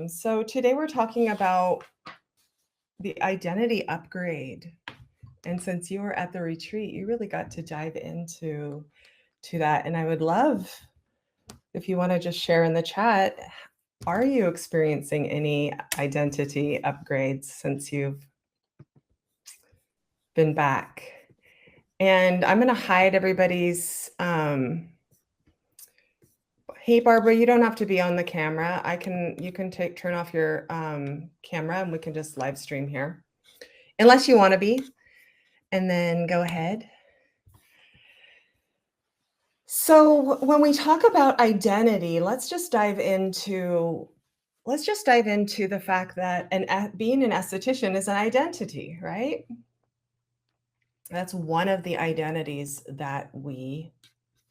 So today we're talking about the identity upgrade. And since you were at the retreat, you really got to dive into that. And I would love if you want to just share in the chat, are you experiencing any identity upgrades since you've been back? And I'm going to hide everybody's hey Barbara, you don't have to be on the camera. You can turn off your camera and we can just live stream here. Unless you want to be. And then go ahead. So when we talk about identity, let's just dive into the fact that being an esthetician is an identity, right? That's one of the identities that we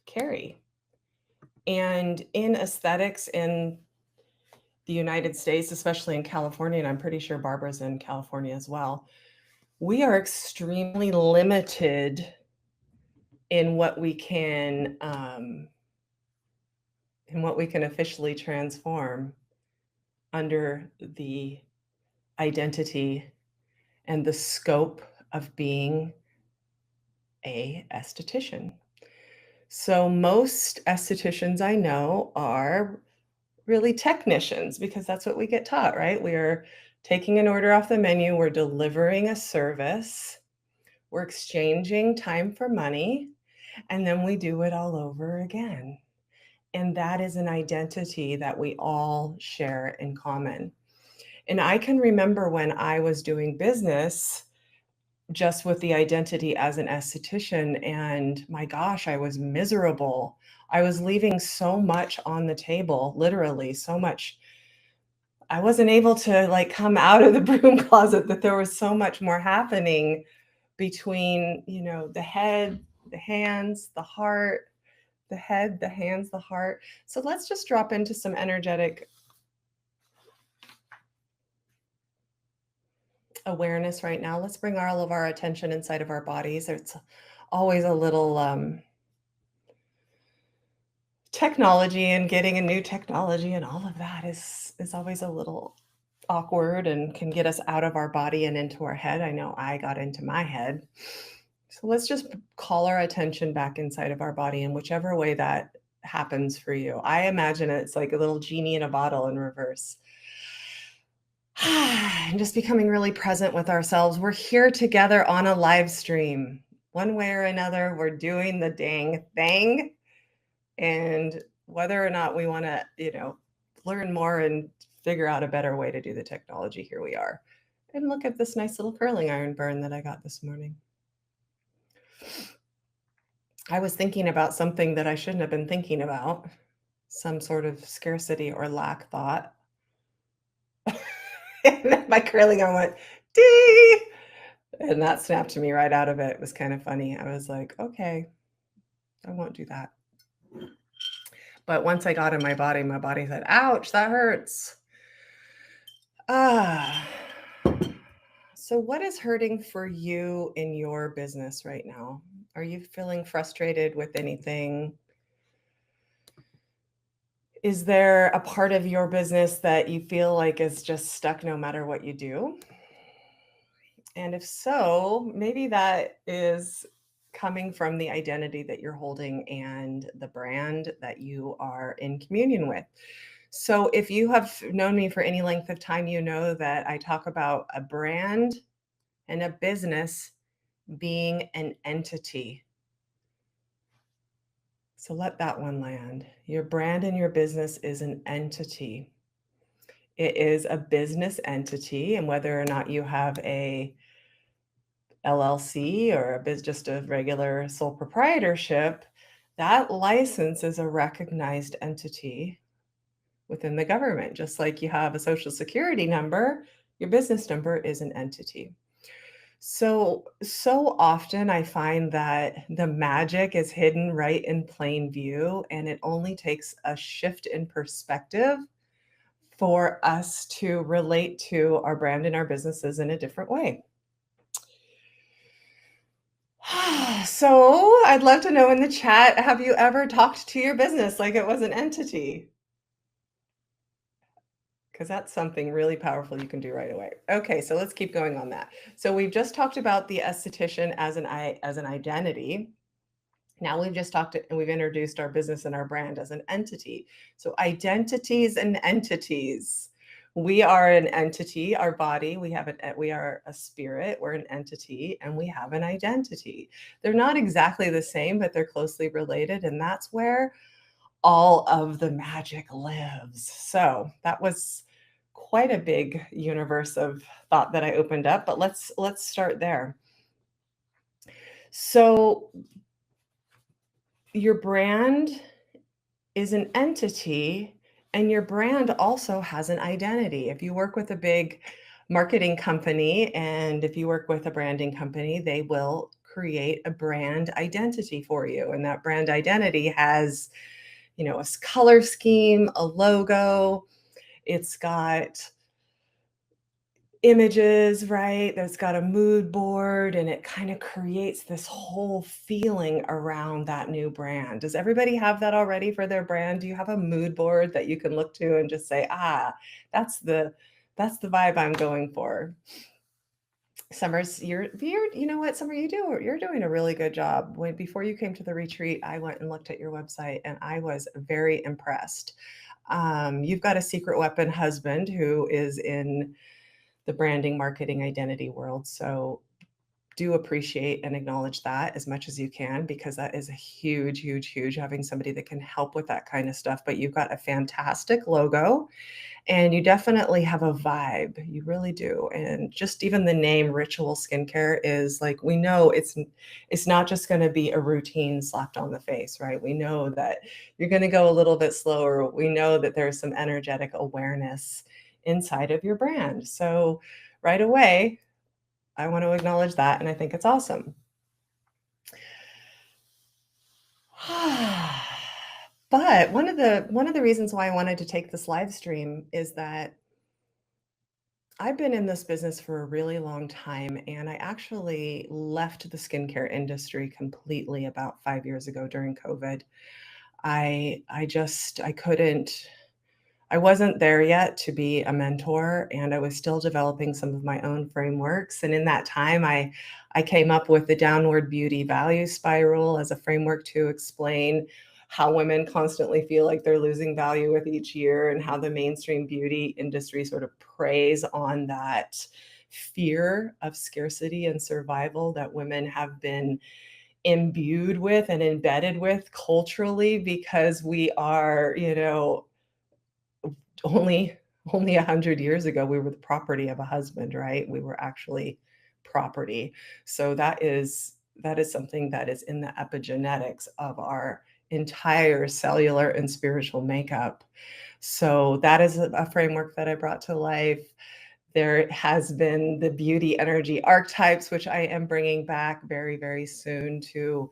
carry. And in aesthetics in the United States, especially in California, and I'm pretty sure Barbara's in California as well, we are extremely limited in what we can officially transform under the identity and the scope of being a esthetician. So most estheticians I know are really technicians because that's what we get taught, right? We are taking an order off the menu, we're delivering a service, we're exchanging time for money, and then we do it all over again. And that is an identity that we all share in common. And I can remember when I was doing business just with the identity as an esthetician, and my gosh, I was miserable. I was leaving so much on the table, literally so much. I wasn't able to come out of the broom closet, that there was so much more happening between, the head, the hands, the heart, the head, the hands, the heart. So let's just drop into some energetic awareness right now. Let's bring all of our attention inside of our bodies. It's always a little technology, and getting a new technology and all of that is always a little awkward and can get us out of our body and into our head. I know I got into my head. So let's just call our attention back inside of our body in whichever way that happens for you. I imagine it's like a little genie in a bottle in reverse. And just becoming really present with ourselves. We're here together on a live stream. One way or another, we're doing the dang thing. And whether or not we want to, learn more and figure out a better way to do the technology, here we are. And look at this nice little curling iron burn that I got this morning. I was thinking about something that I shouldn't have been thinking about, some sort of scarcity or lack thought. And then my curling iron went, dee! And that snapped me right out of it. It was kind of funny. I was like, okay, I won't do that. But once I got in my body said, ouch, that hurts. So what is hurting for you in your business right now? Are you feeling frustrated with anything? Is there a part of your business that you feel like is just stuck no matter what you do? And if so, maybe that is coming from the identity that you're holding and the brand that you are in communion with. So if you have known me for any length of time, you know that I talk about a brand and a business being an entity. So let that one land. Your brand and your business is an entity. It is a business entity, and whether or not you have a LLC or just a regular sole proprietorship, that license is a recognized entity within the government. Just like you have a social security number, your business number is an entity. So often I find that the magic is hidden right in plain view, and it only takes a shift in perspective for us to relate to our brand and our businesses in a different way. So I'd love to know in the chat, have you ever talked to your business like it was an entity? because that's something really powerful you can do right away. Okay, so let's keep going on that. So we've just talked about the esthetician as an identity. Now we've just talked and we've introduced our business and our brand as an entity. So identities and entities. We are an entity, our body, we are a spirit, we're an entity, and we have an identity. They're not exactly the same, but they're closely related, and that's where all of the magic lives. So that was quite a big universe of thought that I opened up, but let's start there. So your brand is an entity, and your brand also has an identity. If you work with a big marketing company and if you work with a branding company, they will create a brand identity for you. And that brand identity has, a color scheme, a logo, it's got images, right? There's got a mood board, and it kind of creates this whole feeling around that new brand. Does everybody have that already for their brand? Do you have a mood board that you can look to and just say, that's the vibe I'm going for? Summer's you know what, Summer, you're doing a really good job. Before you came to the retreat, I went and looked at your website and I was very impressed. You've got a secret weapon husband who is in the branding, marketing, identity world. So do appreciate and acknowledge that as much as you can, because that is a huge, huge, huge having somebody that can help with that kind of stuff. But you've got a fantastic logo and you definitely have a vibe. You really do. And just even the name Ritual Skincare is like, we know it's not just going to be a routine slapped on the face, right? We know that you're going to go a little bit slower. We know that there's some energetic awareness inside of your brand. So right away, I want to acknowledge that, and I think it's awesome. But one of the reasons why I wanted to take this live stream is that I've been in this business for a really long time, and I actually left the skincare industry completely about 5 years ago during COVID. I couldn't I wasn't there yet to be a mentor, and I was still developing some of my own frameworks. And in that time, I came up with the downward beauty value spiral as a framework to explain how women constantly feel like they're losing value with each year, and how the mainstream beauty industry sort of preys on that fear of scarcity and survival that women have been imbued with and embedded with culturally, because we are, only 100 years ago we were the property of a husband, right? We were actually property. So that is something that is in the epigenetics of our entire cellular and spiritual makeup. So that is a framework that I brought to life. There has been the beauty energy archetypes, which I am bringing back very, very soon to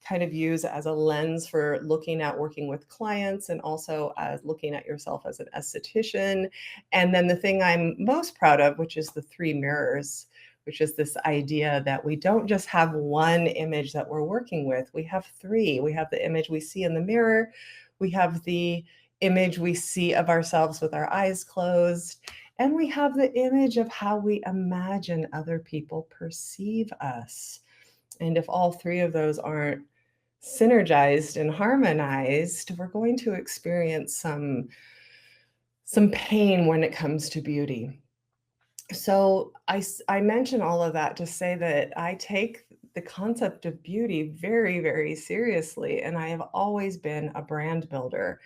kind of use as a lens for looking at working with clients, and also as looking at yourself as an esthetician. And then the thing I'm most proud of, which is the three mirrors, which is this idea that we don't just have one image that we're working with. We have three. We have the image we see in the mirror. We have the image we see of ourselves with our eyes closed. And we have the image of how we imagine other people perceive us. And if all three of those aren't synergized and harmonized, we're going to experience some pain when it comes to beauty. So I mention all of that to say that I take the concept of beauty very, very seriously, and I have always been a brand builder,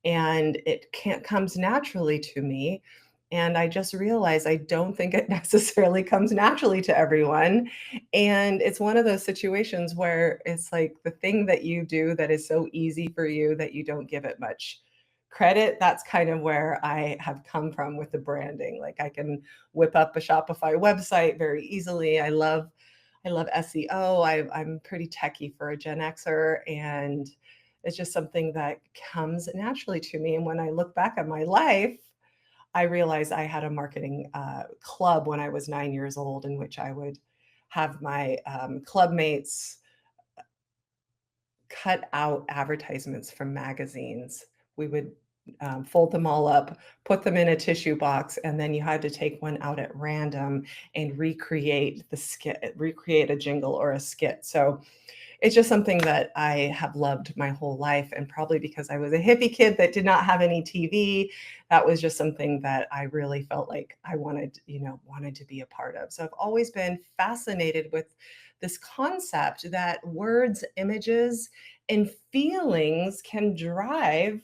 and it can't comes naturally to me. And I just realized I don't think it necessarily comes naturally to everyone. And it's one of those situations where it's like the thing that you do that is so easy for you that you don't give it much credit. That's kind of where I have come from with the branding. Like I can whip up a Shopify website very easily. I love SEO. I'm pretty techie for a Gen Xer, and it's just something that comes naturally to me. And when I look back at my life, I realized I had a marketing club when I was 9 years old, in which I would have my club mates cut out advertisements from magazines. We would fold them all up, put them in a tissue box, and then you had to take one out at random and recreate the skit, recreate a jingle or a skit. So it's just something that I have loved my whole life. And probably because I was a hippie kid that did not have any TV, that was just something that I really felt like I wanted, wanted to be a part of. So I've always been fascinated with this concept that words, images, and feelings can drive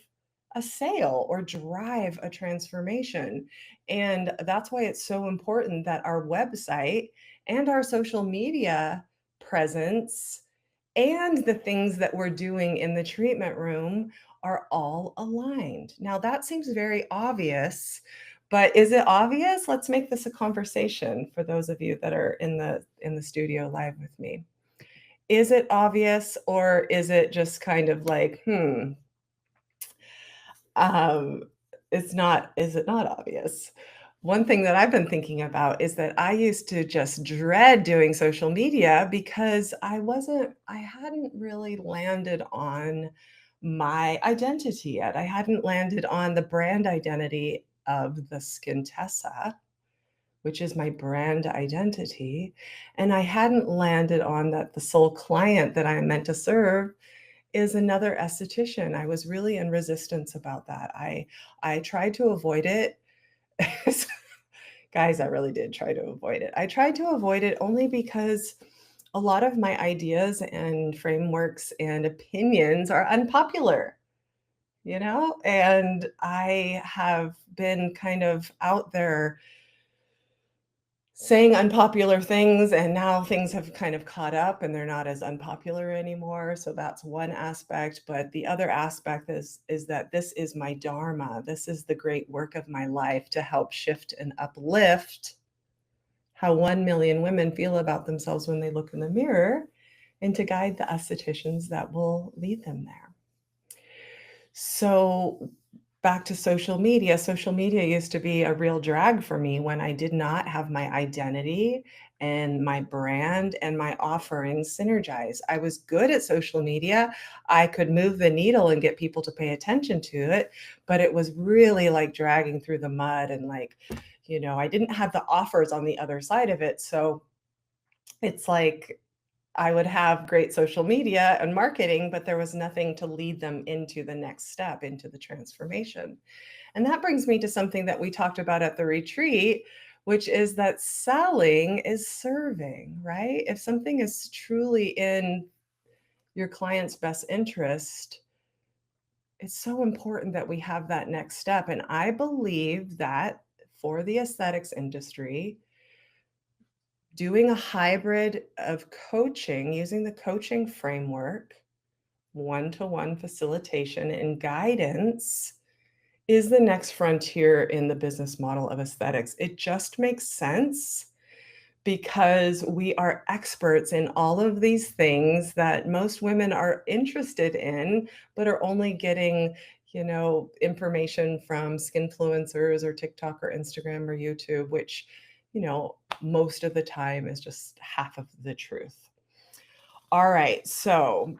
a sale or drive a transformation. And that's why it's so important that our website and our social media presence and the things that we're doing in the treatment room are all aligned. Now, that seems very obvious, but is it obvious? Let's make this a conversation for those of you that are in the studio live with me. Is it obvious, or is it just kind of like, um, is it not obvious? One thing that I've been thinking about is that I used to just dread doing social media because I hadn't really landed on my identity yet. I hadn't landed on the brand identity of the Skintessa, which is my brand identity. And I hadn't landed on that the sole client that I'm meant to serve is another esthetician. I was really in resistance about that. I tried to avoid it. Guys, I really did try to avoid it. I tried to avoid it only because a lot of my ideas and frameworks and opinions are unpopular, and I have been kind of out there saying unpopular things, and now things have kind of caught up and they're not as unpopular anymore. So that's one aspect. But the other aspect is that this is my dharma. This is the great work of my life to help shift and uplift how 1 million women feel about themselves when they look in the mirror, and to guide the estheticians that will lead them there. So back to social media. Social media used to be a real drag for me when I did not have my identity and my brand and my offerings synergize. I was good at social media. I could move the needle and get people to pay attention to it, but it was really like dragging through the mud, and like, I didn't have the offers on the other side of it. So it's like I would have great social media and marketing, but there was nothing to lead them into the next step, into the transformation. And that brings me to something that we talked about at the retreat, which is that selling is serving, right? If something is truly in your client's best interest, it's so important that we have that next step. And I believe that for the aesthetics industry, doing a hybrid of coaching, using the coaching framework, one-to-one facilitation and guidance is the next frontier in the business model of aesthetics. It just makes sense because we are experts in all of these things that most women are interested in, but are only getting, information from skinfluencers or TikTok or Instagram or YouTube, which, most of the time is just half of the truth. All right, so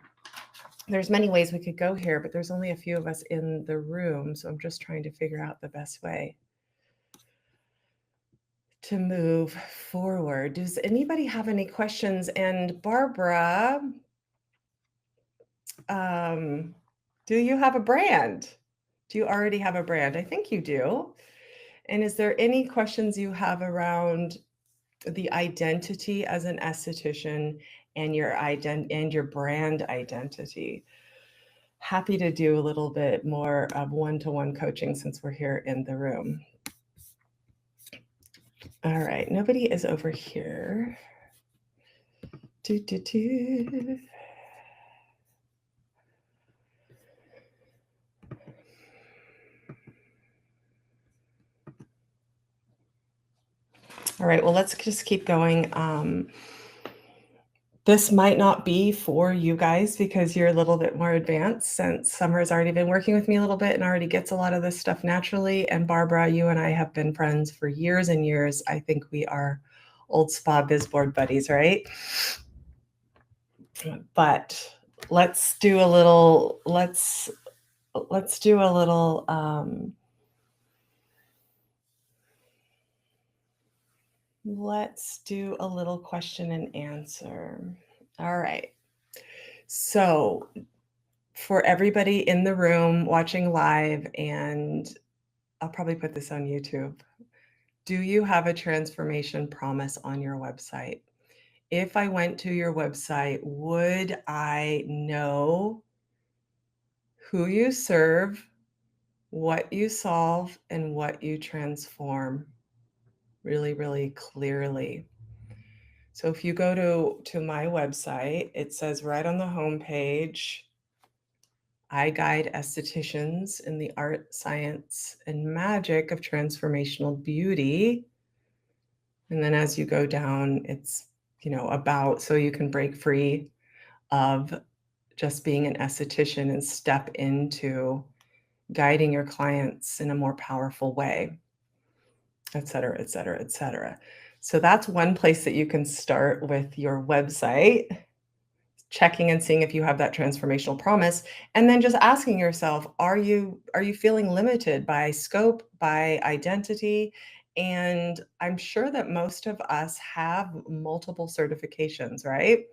there's many ways we could go here, but there's only a few of us in the room, so I'm just trying to figure out the best way to move forward. Does anybody have any questions? And Barbara, do you have a brand? Do you already have a brand? I think you do. And is there any questions you have around the identity as an esthetician and your brand identity? Happy to do a little bit more of one-to-one coaching since we're here in the room. All right, nobody is over here. All right, well, let's just keep going. This might not be for you guys because you're a little bit more advanced, since Summer has already been working with me a little bit and already gets a lot of this stuff naturally. And Barbara, you and I have been friends for years and years. I think we are old spa biz board buddies, right? But let's let's do a little question and answer. All right. So, for everybody in the room watching live, and I'll probably put this on YouTube, do you have a transformation promise on your website? If I went to your website, would I know who you serve, what you solve, and what you transform really, really clearly? So if you go to my website, it says right on the homepage, I guide estheticians in the art, science, and magic of transformational beauty. And then as you go down, it's, about so you can break free of just being an esthetician and step into guiding your clients in a more powerful way, et cetera, et cetera, et cetera. So that's one place that you can start with your website, checking and seeing if you have that transformational promise, and then just asking yourself, are you feeling limited by scope, by identity? And I'm sure that most of us have multiple certifications, right?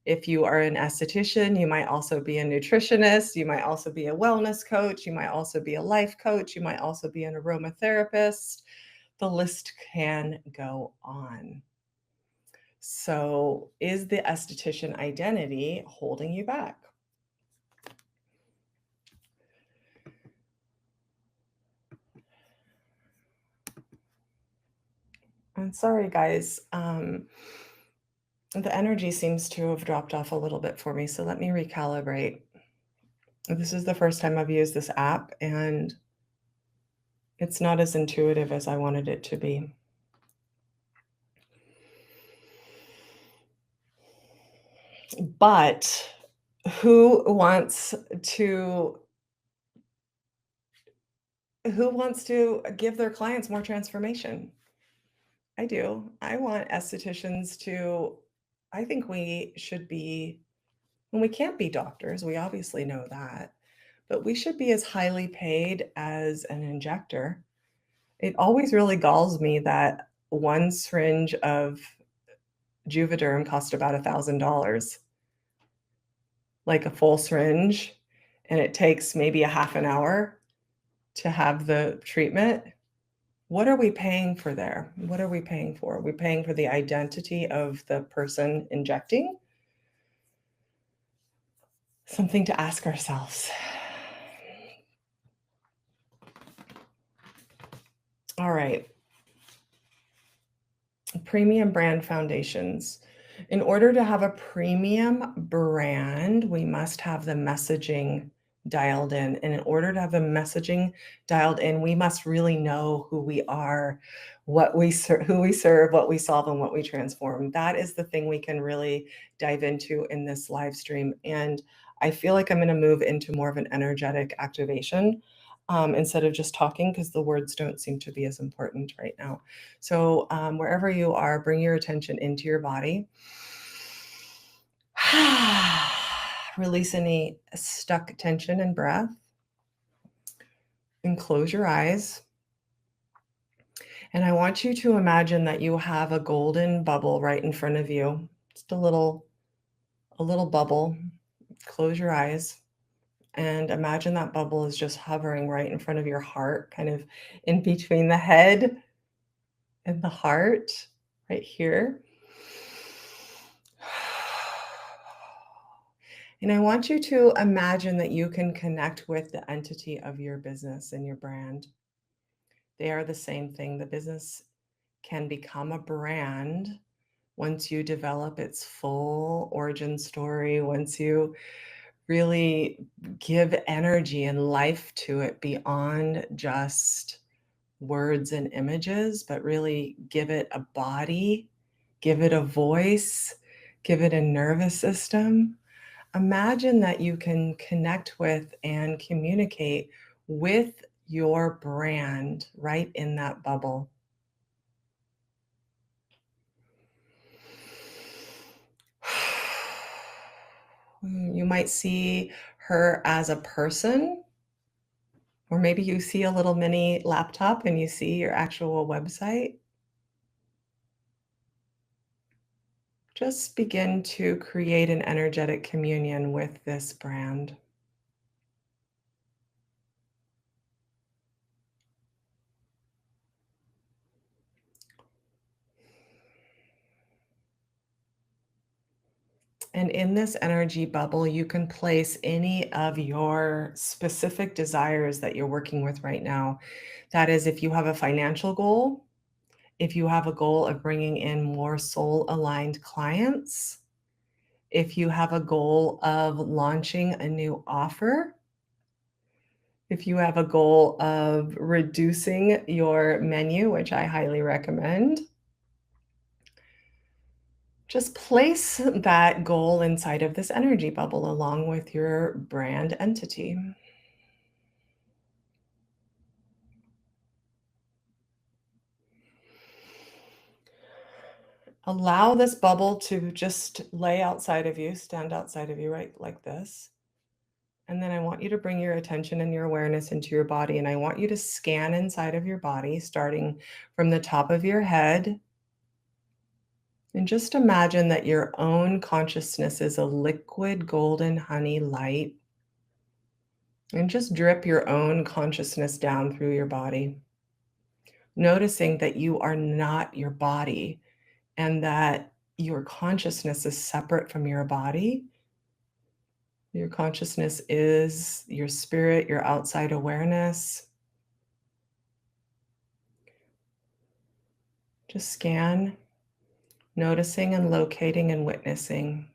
If you are an esthetician, you might also be a nutritionist, you might also be a wellness coach, you might also be a life coach, you might also be an aromatherapist. The list can go on. So, is the esthetician identity holding you back? I'm sorry, guys. The energy seems to have dropped off a little bit for me. So, let me recalibrate. This is the first time I've used this app, and it's not as intuitive as I wanted it to be. But who wants to give their clients more transformation? I do. I want estheticians to I think we should be, and we can't be doctors, we obviously know that, but we should be as highly paid as an injector. It always really galls me that one syringe of Juvederm cost about $1,000, like a full syringe, and it takes maybe a half an hour to have the treatment. What are we paying for there? What are we paying for? Are we paying for the identity of the person injecting? Something to ask ourselves. All right. Premium brand foundations. In order to have a premium brand, we must have the messaging dialed in. And in order to have the messaging dialed in, we must really know who we are, who we serve, what we solve, and what we transform. That is the thing we can really dive into in this live stream. And I feel like I'm going to move into more of an energetic activation instead of just talking, because the words don't seem to be as important right now. So, wherever you are, bring your attention into your body. Release any stuck tension and breath. And close your eyes. And I want you to imagine that you have a golden bubble right in front of you. Just a little bubble. Close your eyes. And imagine that bubble is just hovering right in front of your heart, kind of in between the head and the heart, right here. And I want you to imagine that you can connect with the entity of your business and your brand. They are the same thing. The business can become a brand once you develop its full origin story, once you really give energy and life to it beyond just words and images, but really give it a body, give it a voice, give it a nervous system. Imagine that you can connect with and communicate with your brand right in that bubble. You might see her as a person, Or maybe you see a little mini laptop and you see your actual website. Just begin to create an energetic communion with this brand. And in this energy bubble, you can place any of your specific desires that you're working with right now. That is, if you have a financial goal, if you have a goal of bringing in more soul aligned clients, if you have a goal of launching a new offer, if you have a goal of reducing your menu, which I highly recommend, just place that goal inside of this energy bubble along with your brand entity. Allow this bubble to just lay outside of you, stand outside of you, right like this. And then I want you to bring your attention and your awareness into your body. And I want you to scan inside of your body, starting from the top of your head. And just imagine that your own consciousness is a liquid golden honey light. And just drip your own consciousness down through your body, noticing that you are not your body and that your consciousness is separate from your body. Your consciousness is your spirit, your outside awareness. Just scan, noticing and locating and witnessing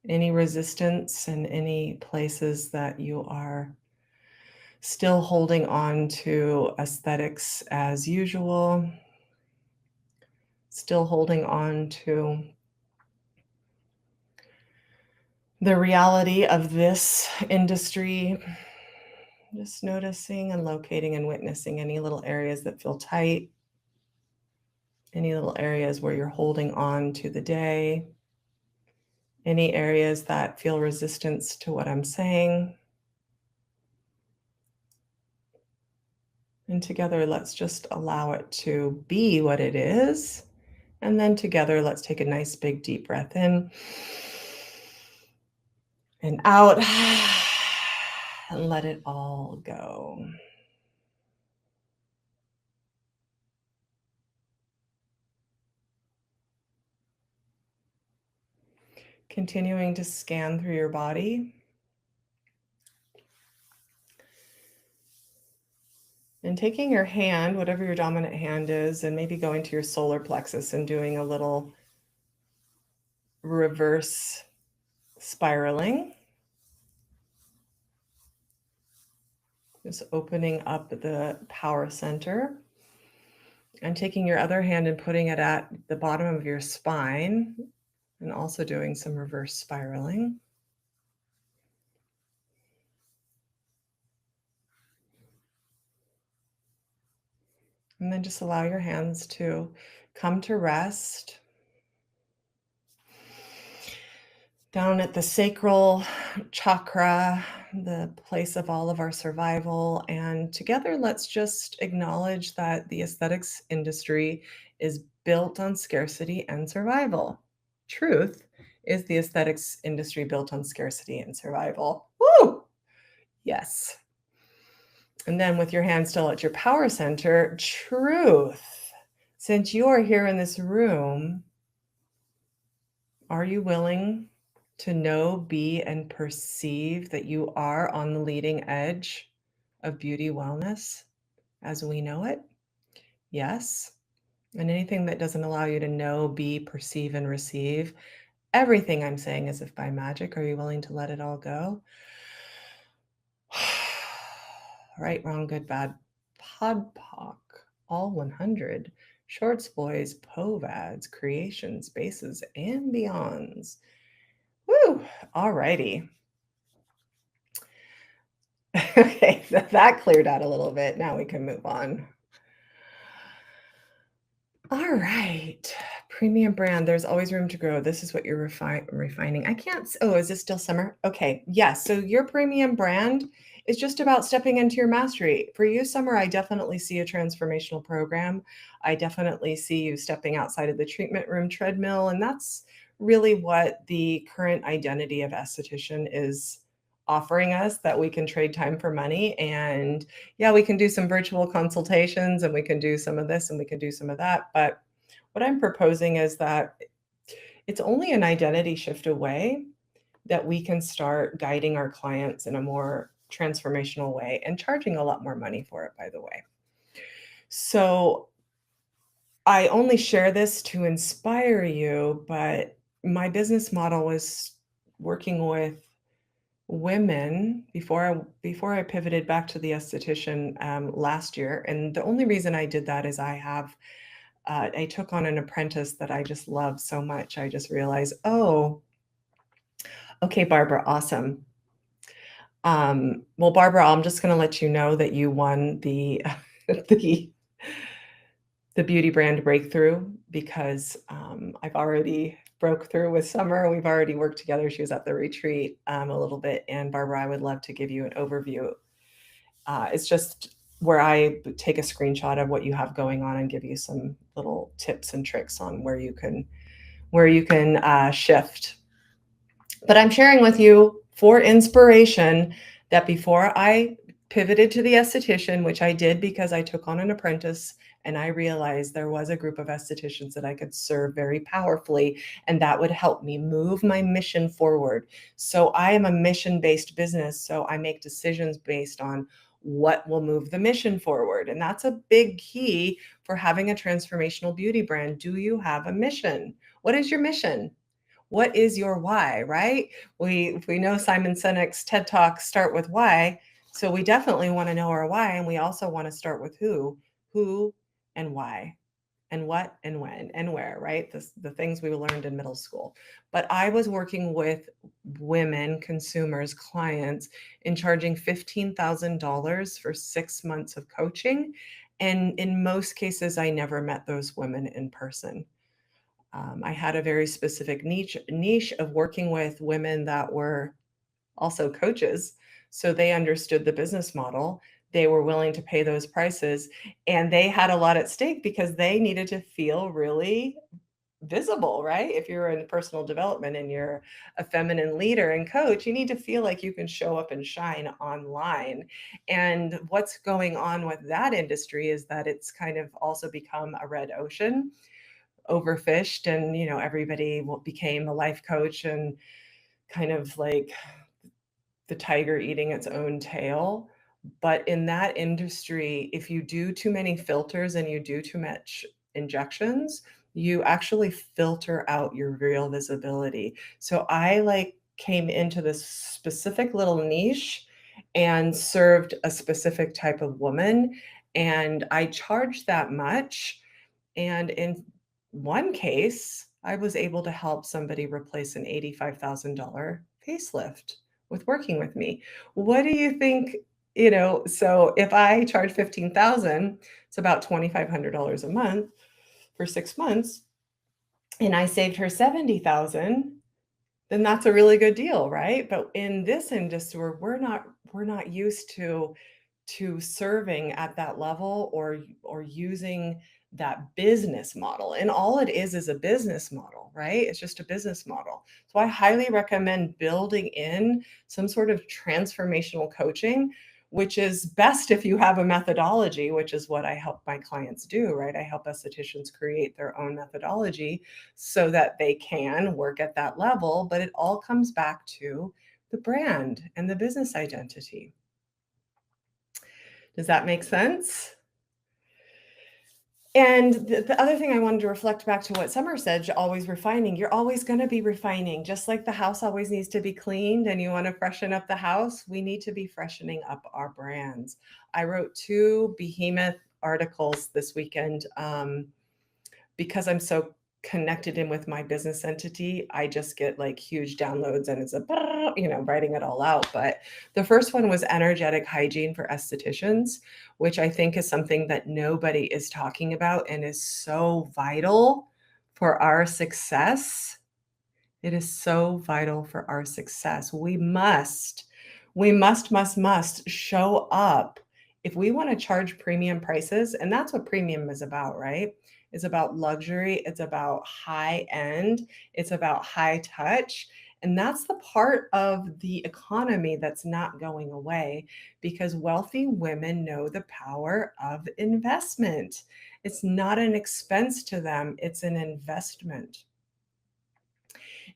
any resistance and any places that you are still holding on to aesthetics as usual, still holding on to the reality of this industry. Just noticing and locating and witnessing any little areas that feel tight, any little areas where you're holding on to the day, any areas that feel resistance to what I'm saying. And together, let's just allow it to be what it is. And then together, let's take a nice big deep breath in and out and let it all go. Continuing to scan through your body. And taking your hand, whatever your dominant hand is, and maybe going to your solar plexus and doing a little reverse spiraling. Just opening up the power center. And taking your other hand and putting it at the bottom of your spine, and also doing some reverse spiraling. And then just allow your hands to come to rest down at the sacral chakra, the place of all of our survival. And together, let's just acknowledge that the aesthetics industry is built on scarcity and survival. Truth is the aesthetics industry built on scarcity and survival. Woo! Yes. And then with your hand still at your power center, truth. Since you are here in this room, are you willing to know, be, and perceive that you are on the leading edge of beauty wellness as we know it? Yes. And anything that doesn't allow you to know, be, perceive, and receive, everything I'm saying as if by magic, are you willing to let it all go? Right, wrong, good, bad, podpoc, all 100, shorts, boys, povads, creations, spaces, and beyonds. Woo! All righty. Okay, so that cleared out a little bit. Now we can move on. All right. Premium brand. There's always room to grow. This is what you're refining. I can't. Oh, is this still summer? Okay. Yes. So your premium brand is just about stepping into your mastery. For you, Summer, I definitely see a transformational program. I definitely see you stepping outside of the treatment room treadmill. And that's really what the current identity of esthetician is offering us, that we can trade time for money. And yeah, we can do some virtual consultations and we can do some of this and we can do some of that. But what I'm proposing is that it's only an identity shift away that we can start guiding our clients in a more transformational way and charging a lot more money for it, by the way. So I only share this to inspire you, but my business model was working with women before I pivoted back to the esthetician last year. And the only reason I did that is I took on an apprentice that I just love so much. I just realized, oh, okay, Barbara, awesome. Well, Barbara, I'm just going to let you know that you won the the the beauty brand breakthrough because I've already broke through with Summer. We've already worked together. She was at the retreat a little bit, and Barbara, I would love to give you an overview. It's just where I take a screenshot of what you have going on and give you some little tips and tricks on where you can shift. But I'm sharing with you for inspiration that before I pivoted to the esthetician, which I did because I took on an apprentice and I realized there was a group of estheticians that I could serve very powerfully, and that would help me move my mission forward. So I am a mission-based business, so I make decisions based on what will move the mission forward. And that's a big key for having a transformational beauty brand. Do you have a mission? What is your mission? What is your why, right? We know Simon Sinek's TED Talks start with why, so we definitely want to know our why, and we also want to start with who and why, and what and when and where, right? The things we learned in middle school. But I was working with women, consumers, clients, in charging $15,000 for 6 months of coaching, and in most cases, I never met those women in person. I had a very specific niche of working with women that were also coaches. So they understood the business model. They were willing to pay those prices, and they had a lot at stake because they needed to feel really visible, right? If you're in personal development and you're a feminine leader and coach, you need to feel like you can show up and shine online. And what's going on with that industry is that it's kind of also become a red ocean, overfished, and everybody became a life coach and kind of like the tiger eating its own tail. But in that industry, if you do too many filters and you do too much injections, you actually filter out your real visibility. So I came into this specific little niche and served a specific type of woman, and I charged that much. And in one case, I was able to help somebody replace an $85,000 facelift with working with me. What do you think? So if I charge 15,000, it's about $2,500 a month for 6 months, and I saved her 70,000, then that's a really good deal, right? But in this industry, we're not used to serving at that level, or using that business model. And all it is a business model, right? It's just a business model. So I highly recommend building in some sort of transformational coaching, which is best if you have a methodology, which is what I help my clients do, right? I help estheticians create their own methodology so that they can work at that level. But it all comes back to the brand and the business identity. Does that make sense? And the other thing I wanted to reflect back to what Summer said, you're always refining. You're always going to be refining, just like the house always needs to be cleaned and you want to freshen up the house. We need to be freshening up our brands. I wrote 2 behemoth articles this weekend because I'm so connected in with my business entity. I just get huge downloads and it's writing it all out. But the first one was energetic hygiene for estheticians, which I think is something that nobody is talking about and is so vital for our success. It is so vital for our success. We must show up. If we want to charge premium prices, and that's what premium is about, right? It's about luxury, it's about high end, it's about high touch. And that's the part of the economy that's not going away because wealthy women know the power of investment. It's not an expense to them, it's an investment.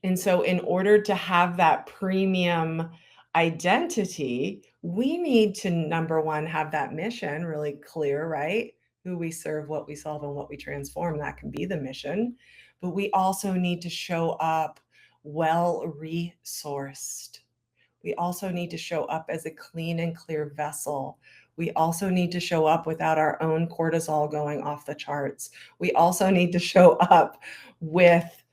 And so, in order to have that premium identity, we need to, number one, have that mission really clear, right? Who we serve, what we solve, and what we transform. That can be the mission. But we also need to show up well resourced. We also need to show up as a clean and clear vessel. We also need to show up without our own cortisol going off the charts. We also need to show up with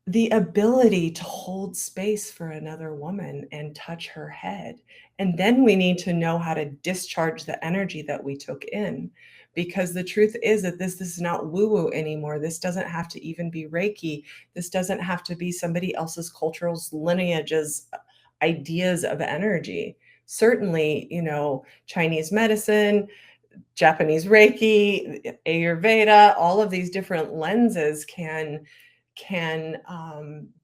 the ability to hold space for another woman and touch her head. And then we need to know how to discharge the energy that we took in. Because the truth is that this is not woo woo anymore. This doesn't have to even be Reiki. This doesn't have to be somebody else's cultural lineages, ideas of energy. Certainly, Chinese medicine, Japanese Reiki, Ayurveda, all of these different lenses can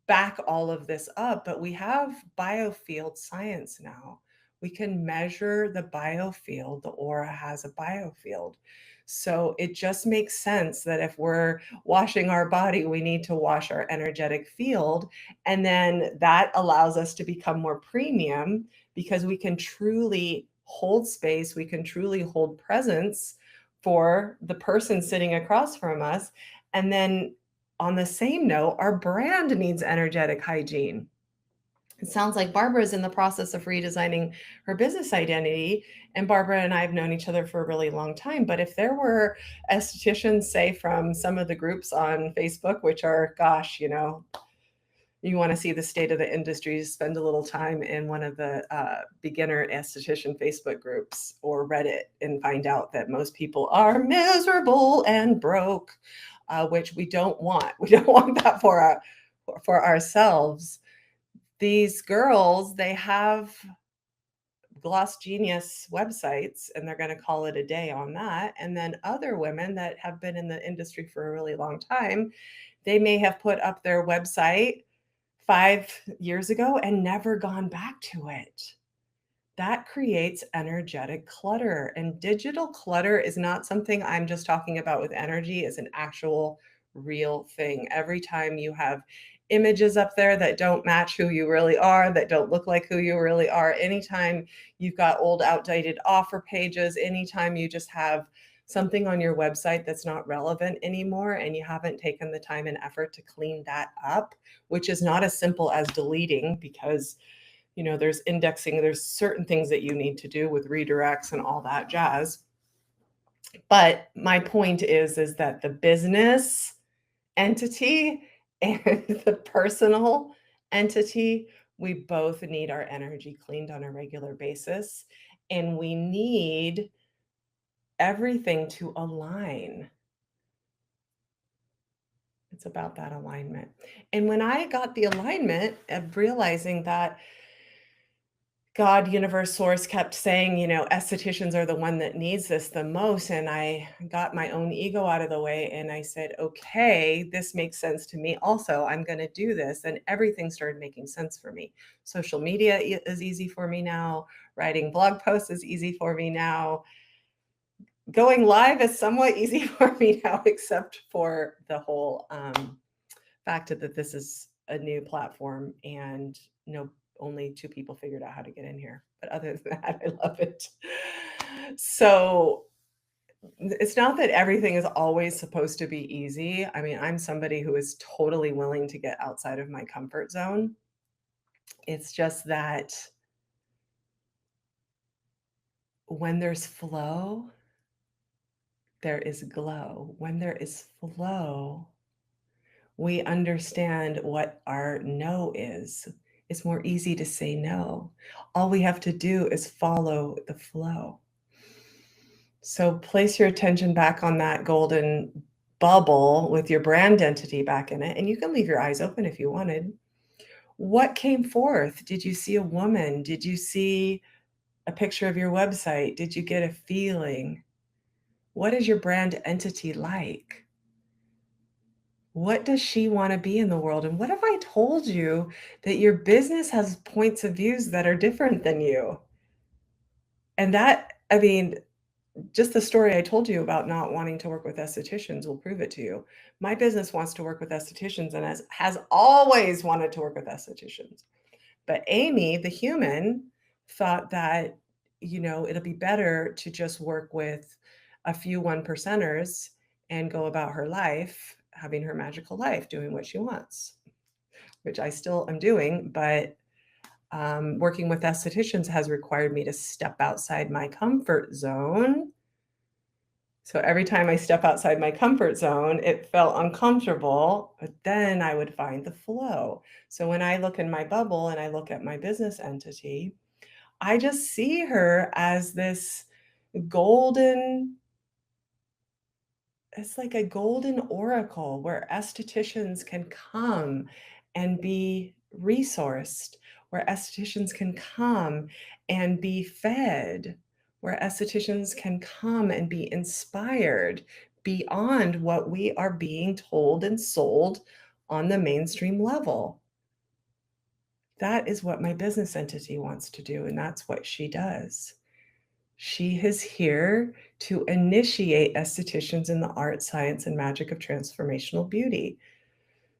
back all of this up, but we have biofield science now. We can measure the biofield. The aura has a biofield. So it just makes sense that if we're washing our body, we need to wash our energetic field. And then that allows us to become more premium because we can truly hold space, we can truly hold presence for the person sitting across from us. And then on the same note, our brand needs energetic hygiene. It sounds like Barbara is in the process of redesigning her business identity. And Barbara and I have known each other for a really long time. But if there were estheticians, say, from some of the groups on Facebook, which are, gosh, you want to see the state of the industry, spend a little time in one of the beginner esthetician Facebook groups or Reddit and find out that most people are miserable and broke, which we don't want. We don't want that for ourselves. These girls, they have Gloss Genius websites and they're going to call it a day on that. And then other women that have been in the industry for a really long time, they may have put up their website 5 years ago and never gone back to it. That creates energetic clutter. And digital clutter is not something I'm just talking about with energy, it's an actual real thing. Every time you have images up there that don't match who you really are, that don't look like who you really are, anytime you've got old, outdated offer pages, anytime you just have something on your website that's not relevant anymore and you haven't taken the time and effort to clean that up, which is not as simple as deleting because there's indexing, there's certain things that you need to do with redirects and all that jazz. But my point is that the business entity and the personal entity, we both need our energy cleaned on a regular basis, and we need everything to align. It's about that alignment. And when I got the alignment of realizing that God, universe, source kept saying, estheticians are the one that needs this the most. And I got my own ego out of the way and I said, okay, this makes sense to me. Also, I'm going to do this. And everything started making sense for me. Social media is easy for me now. Writing blog posts is easy for me now. Going live is somewhat easy for me now, except for the whole fact that this is a new platform and only 2 people figured out how to get in here. But other than that, I love it. So it's not that everything is always supposed to be easy. I mean, I'm somebody who is totally willing to get outside of my comfort zone. It's just that when there's flow, there is glow. When there is flow, we understand what our no is. It's more easy to say no. All we have to do is follow the flow. So place your attention back on that golden bubble with your brand entity back in it. And you can leave your eyes open if you wanted. What came forth? Did you see a woman? Did you see a picture of your website? Did you get a feeling? What is your brand entity like? What does she want to be in the world? And what if I told you that your business has points of views that are different than you? And that, I mean, just the story I told you about not wanting to work with estheticians will prove it to you. My business wants to work with estheticians and has always wanted to work with estheticians. But Amy, the human, thought that, it'll be better to just work with a few one percenters and go about her life, having her magical life, doing what she wants, which I still am doing. But working with estheticians has required me to step outside my comfort zone. So every time I step outside my comfort zone, it felt uncomfortable, but then I would find the flow. So when I look in my bubble and I look at my business entity, I just see her as this golden, it's like a golden oracle where estheticians can come and be resourced, where estheticians can come and be fed, where estheticians can come and be inspired beyond what we are being told and sold on the mainstream level. That is what my business entity wants to do, and that's what she does. She is here to initiate estheticians in the art, science, and magic of transformational beauty.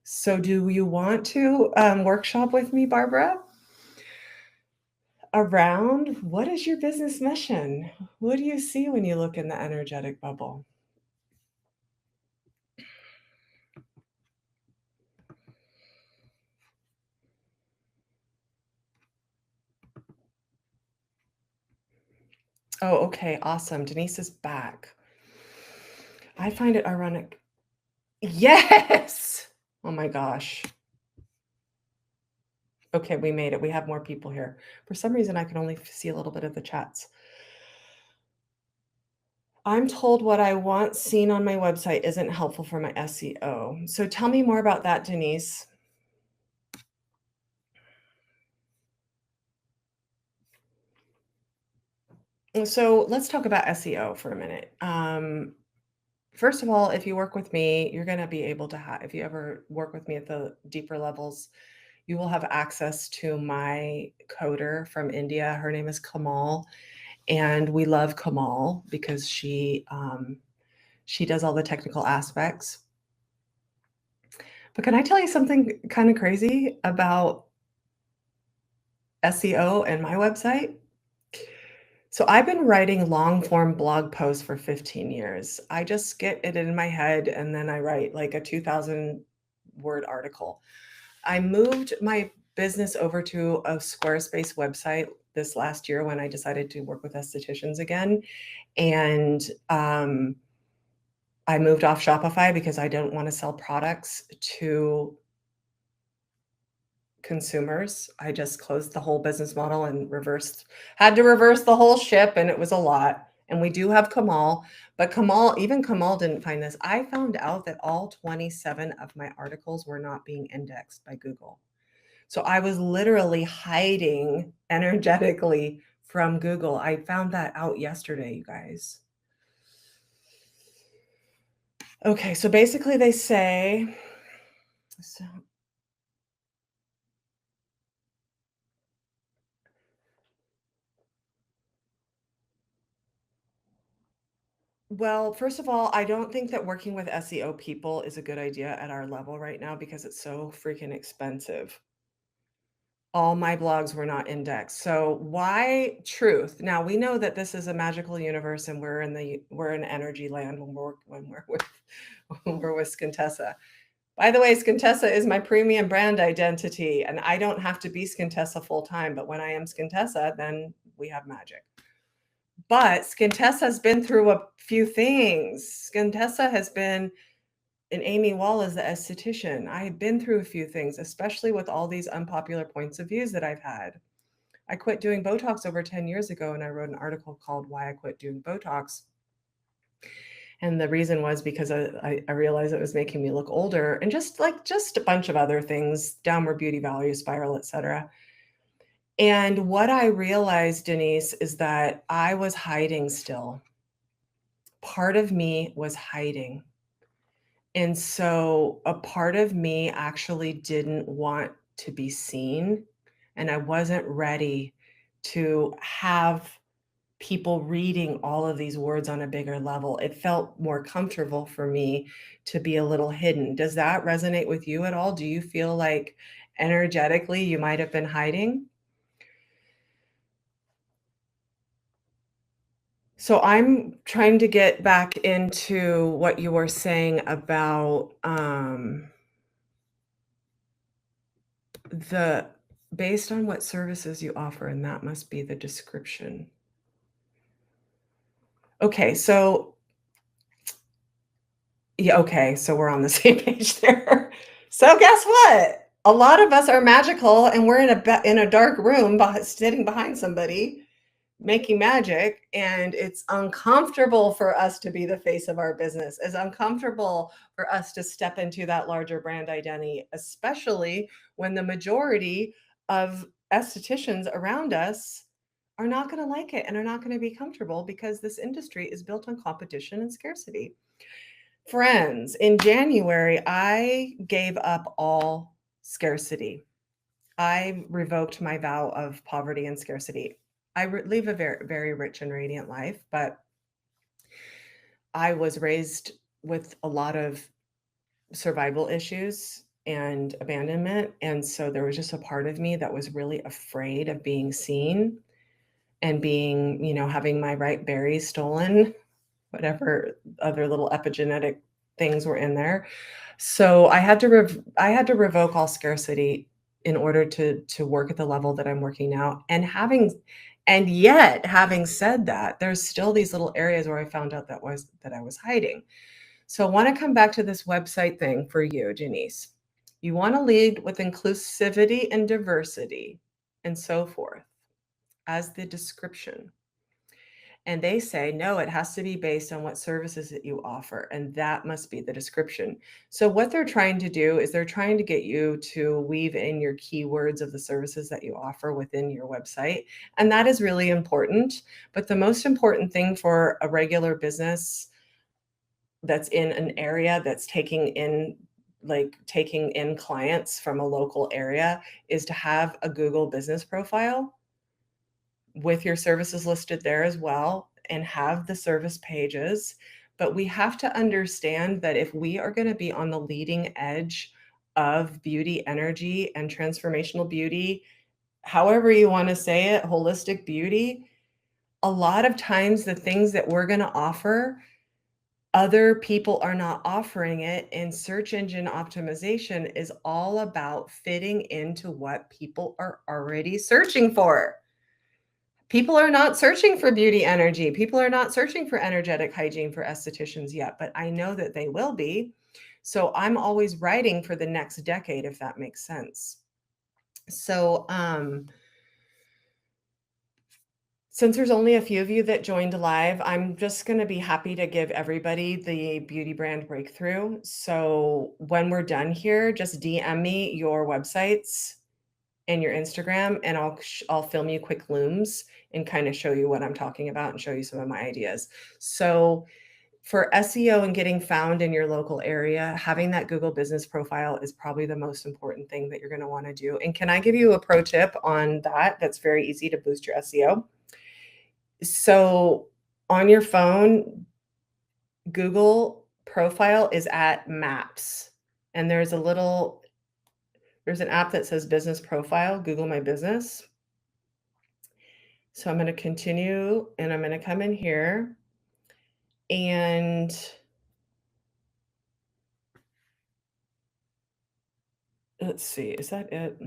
So, do you want to workshop with me, Barbara? Around what is your business mission? What do you see when you look in the energetic bubble? Oh, okay, awesome. Denise is back. I find it ironic. Yes! Oh my gosh. Okay, we made it. We have more people here. For some reason, I can only see a little bit of the chats. I'm told what I want seen on my website isn't helpful for my SEO. So tell me more about that, Denise. So let's talk about SEO for a minute. First of all, if you work with me, you're going to be able to have, if you ever work with me at the deeper levels, you will have access to my coder from India. Her name is Kamal, and we love Kamal because she does all the technical aspects. But can I tell you something kind of crazy about SEO and my website? So I've been writing long form blog posts for 15 years. I just get it in my head and then I write like a 2,000 word article. I moved my business over to a Squarespace website this last year when I decided to work with estheticians again. And I moved off Shopify because I don't want to sell products to consumers. I just closed the whole business model and had to reverse the whole ship, and it was a lot. And we do have Kamal, but even Kamal didn't find this. I found out that all 27 of my articles were not being indexed by Google. So I was literally hiding energetically from Google. I found that out yesterday, you guys. Okay, so basically they say, so well, first of all, I don't think that working with SEO people is a good idea at our level right now because it's so freaking expensive. All my blogs were not indexed. So why truth? Now we know that this is a magical universe and we're in energy land when we're with when we're with Scintessa. By the way, Scintessa is my premium brand identity, and I don't have to be Scintessa full time. But when I am Scintessa, then we have magic. But Scintessa has been through a few things. Scintessa has been, and Amy Wall is the esthetician. I have been through a few things, especially with all these unpopular points of views that I've had. I quit doing Botox over 10 years ago, and I wrote an article called Why I Quit Doing Botox. And the reason was because I realized it was making me look older and just a bunch of other things, downward beauty value spiral, etc. And what I realized, Denise, is that I was hiding still. Part of me was hiding. And so a part of me actually didn't want to be seen. And I wasn't ready to have people reading all of these words on a bigger level. It felt more comfortable for me to be a little hidden. Does that resonate with you at all? Do you feel like energetically you might have been hiding? So I'm trying to get back into what you were saying about the based on what services you offer, and that must be the description. Okay, so yeah, okay, so we're on the same page there. So guess what? A lot of us are magical and we're in a dark room sitting behind somebody making magic, and it's uncomfortable for us to be the face of our business. It's uncomfortable for us to step into that larger brand identity, especially when the majority of estheticians around us are not going to like it and are not going to be comfortable because this industry is built on competition and scarcity. Friends, in January, I gave up all scarcity. I revoked my vow of poverty and scarcity. I live a very, very rich and radiant life, but I was raised with a lot of survival issues and abandonment. And so there was just a part of me that was really afraid of being seen and being, having my right berries stolen, whatever other little epigenetic things were in there. So I had to revoke all scarcity in order to work at the level that I'm working now. And yet having said that, there's still these little areas where I found out that I was hiding. So I want to come back to this website thing for you, Janice. You want to lead with inclusivity and diversity and so forth as the description. And they say, no, it has to be based on what services that you offer. And that must be the description. So, what they're trying to do is they're trying to get you to weave in your keywords of the services that you offer within your website. And that is really important. But the most important thing for a regular business that's in an area that's taking in clients from a local area is to have a Google business profile with your services listed there as well and have the service pages. But we have to understand that if we are going to be on the leading edge of beauty energy and transformational beauty, however you want to say it, holistic beauty, a lot of times the things that we're going to offer, other people are not offering it. And search engine optimization is all about fitting into what people are already searching for. People are not searching for beauty energy. People are not searching for energetic hygiene for estheticians yet, but I know that they will be. So I'm always writing for the next decade, if that makes sense. So, since there's only a few of you that joined live, I'm just going to be happy to give everybody the beauty brand breakthrough. So when we're done here, just DM me your websites and your Instagram, and I'll film you quick looms and kind of show you what I'm talking about and show you some of my ideas. So for SEO and getting found in your local area, having that Google business profile is probably the most important thing that you're going to want to do. And can I give you a pro tip on that? That's very easy to boost your SEO. So on your phone, Google profile is at Maps, and there's an app that says business profile, Google My Business. So I'm going to continue and I'm going to come in here and let's see, is that it?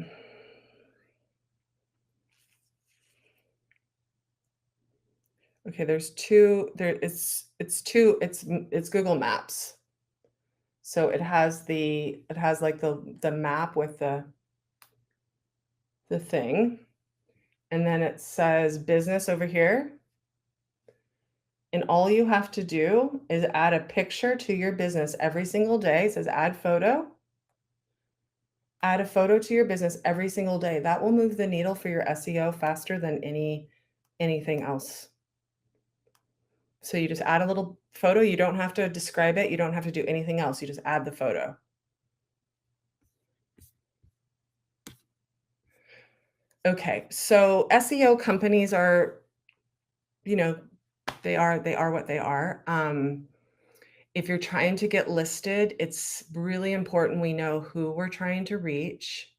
Okay, there's two, it's Google Maps. So it has like the map with the thing. And then it says business over here. And all you have to do is add a picture to your business every single day. It says add photo. Add a photo to your business every single day. That will move the needle for your SEO faster than anything else. So you just add a little photo. You don't have to describe it. You don't have to do anything else. You just add the photo. Okay, so SEO companies are, you know, they are what they are. If you're trying to get listed, it's really important we know who we're trying to reach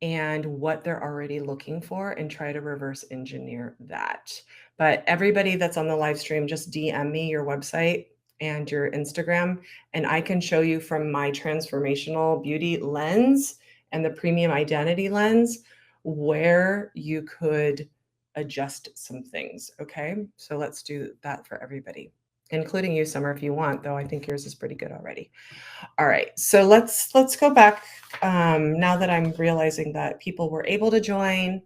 and what they're already looking for and try to reverse engineer that. But everybody that's on the live stream, just DM me your website and your Instagram, and I can show you from my transformational beauty lens and the premium identity lens where you could adjust some things. Okay, so let's do that for everybody, including you, Summer, if you want, though I think yours is pretty good already. All right, so let's go back, now that I'm realizing that people were able to join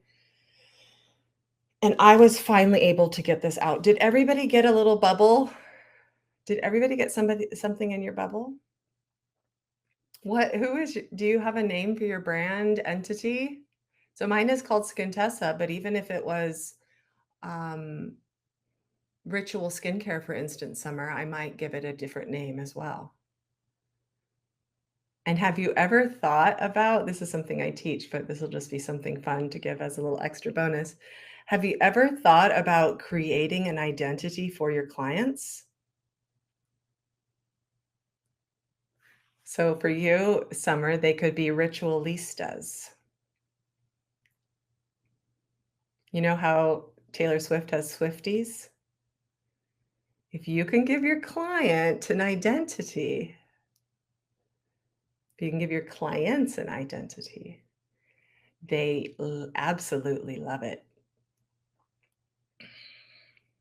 and I was finally able to get this out. Did everybody get a little bubble? Did everybody get something in your bubble? Do you have a name for your brand entity? So mine is called Skintessa, but even if it was um, Ritual Skincare, for instance, Summer, I might give it a different name as well. And have you ever thought about, this is something I teach, but this will just be something fun to give as a little extra bonus. Have you ever thought about creating an identity for your clients? So for you, Summer, they could be ritualistas. You know how Taylor Swift has Swifties? If you can give your client an identity, if you can give your clients an identity, they absolutely love it.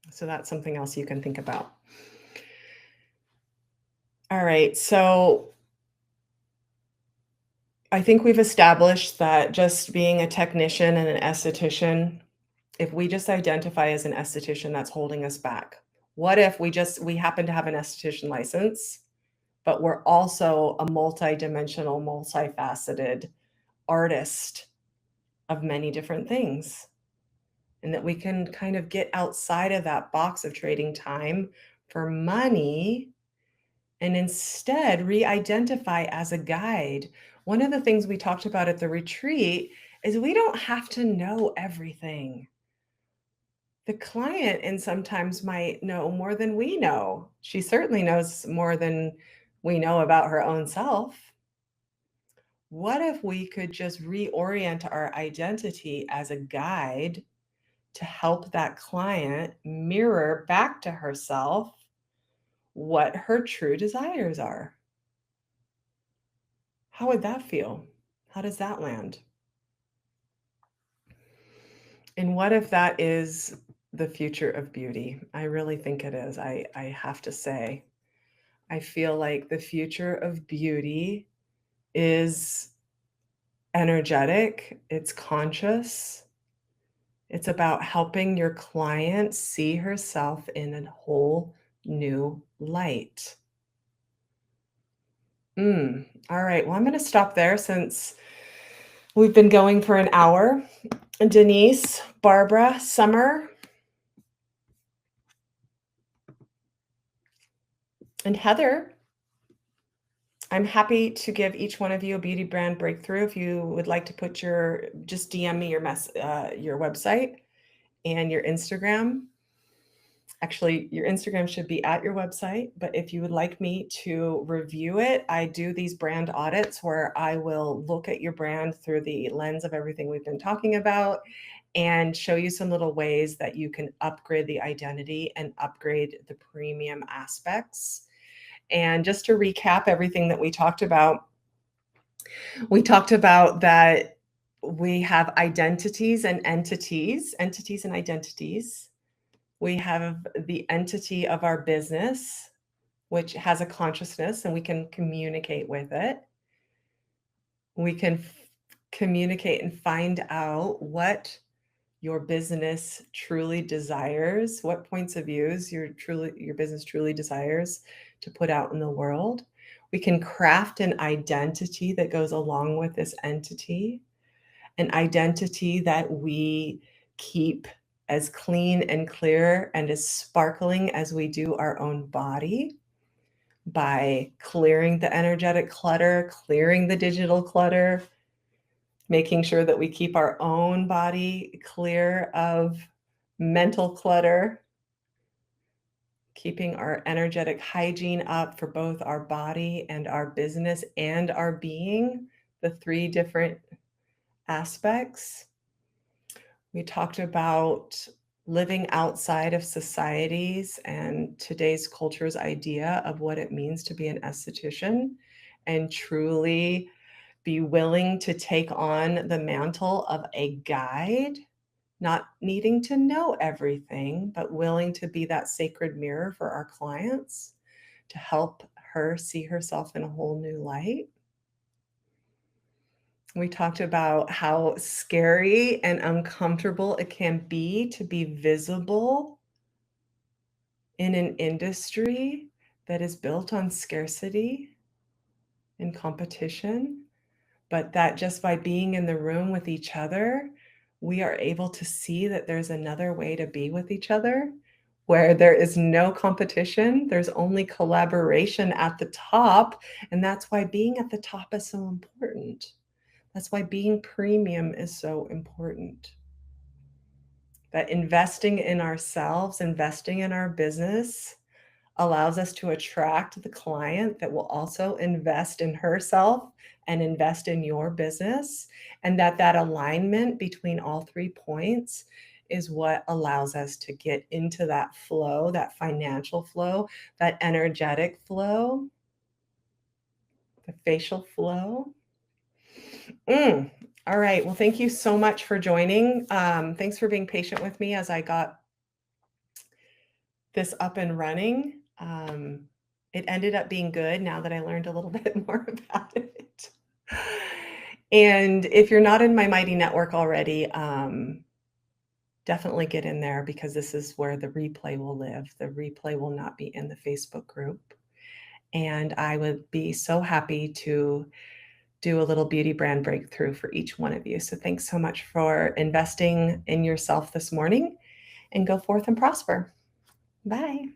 So that's something else you can think about. All right, so I think we've established that just being a technician and an esthetician, if we just identify as an esthetician, that's holding us back. What if we happen to have an esthetician license, but we're also a multidimensional, multifaceted artist of many different things, and that we can kind of get outside of that box of trading time for money and instead re-identify as a guide. One of the things we talked about at the retreat is we don't have to know everything. The client and sometimes might know more than we know. She certainly knows more than we know about her own self. What if we could just reorient our identity as a guide to help that client mirror back to herself what her true desires are? How would that feel? How does that land? And what if that is the future of beauty? I really think it is. I have to say, I feel like the future of beauty is energetic, it's conscious, it's about helping your client see herself in a whole new light. All right. Well, I'm going to stop there since we've been going for an hour. Denise, Barbara, Summer, and Heather, I'm happy to give each one of you a beauty brand breakthrough. If you would like to just DM me your website and your Instagram. Actually, your Instagram should be at your website, but if you would like me to review it, I do these brand audits where I will look at your brand through the lens of everything we've been talking about and show you some little ways that you can upgrade the identity and upgrade the premium aspects. And just to recap everything that we talked about that we have identities and entities and identities. We have the entity of our business, which has a consciousness and we can communicate with it. We can communicate and find out what your business truly desires, what points of views your business truly desires to put out in the world. We can craft an identity that goes along with this entity, an identity that we keep as clean and clear and as sparkling as we do our own body, by clearing the energetic clutter, clearing the digital clutter, making sure that we keep our own body clear of mental clutter, keeping our energetic hygiene up for both our body and our business and our being, the three different aspects. We talked about living outside of societies and today's culture's idea of what it means to be an esthetician, and truly be willing to take on the mantle of a guide, not needing to know everything, but willing to be that sacred mirror for our clients to help her see herself in a whole new light. We talked about how scary and uncomfortable it can be to be visible in an industry that is built on scarcity and competition, but that just by being in the room with each other, we are able to see that there's another way to be with each other, where there is no competition, there's only collaboration at the top. And that's why being at the top is so important. That's why being premium is so important. That investing in ourselves, investing in our business allows us to attract the client that will also invest in herself and invest in your business. And that alignment between all 3 points is what allows us to get into that flow, that financial flow, that energetic flow, the facial flow. All right. Well, thank you so much for joining. Thanks for being patient with me as I got this up and running. It ended up being good now that I learned a little bit more about it. And if you're not in my Mighty Network already, definitely get in there, because this is where the replay will live. The replay will not be in the Facebook group. And I would be so happy to do a little beauty brand breakthrough for each one of you. So thanks so much for investing in yourself this morning, and go forth and prosper. Bye.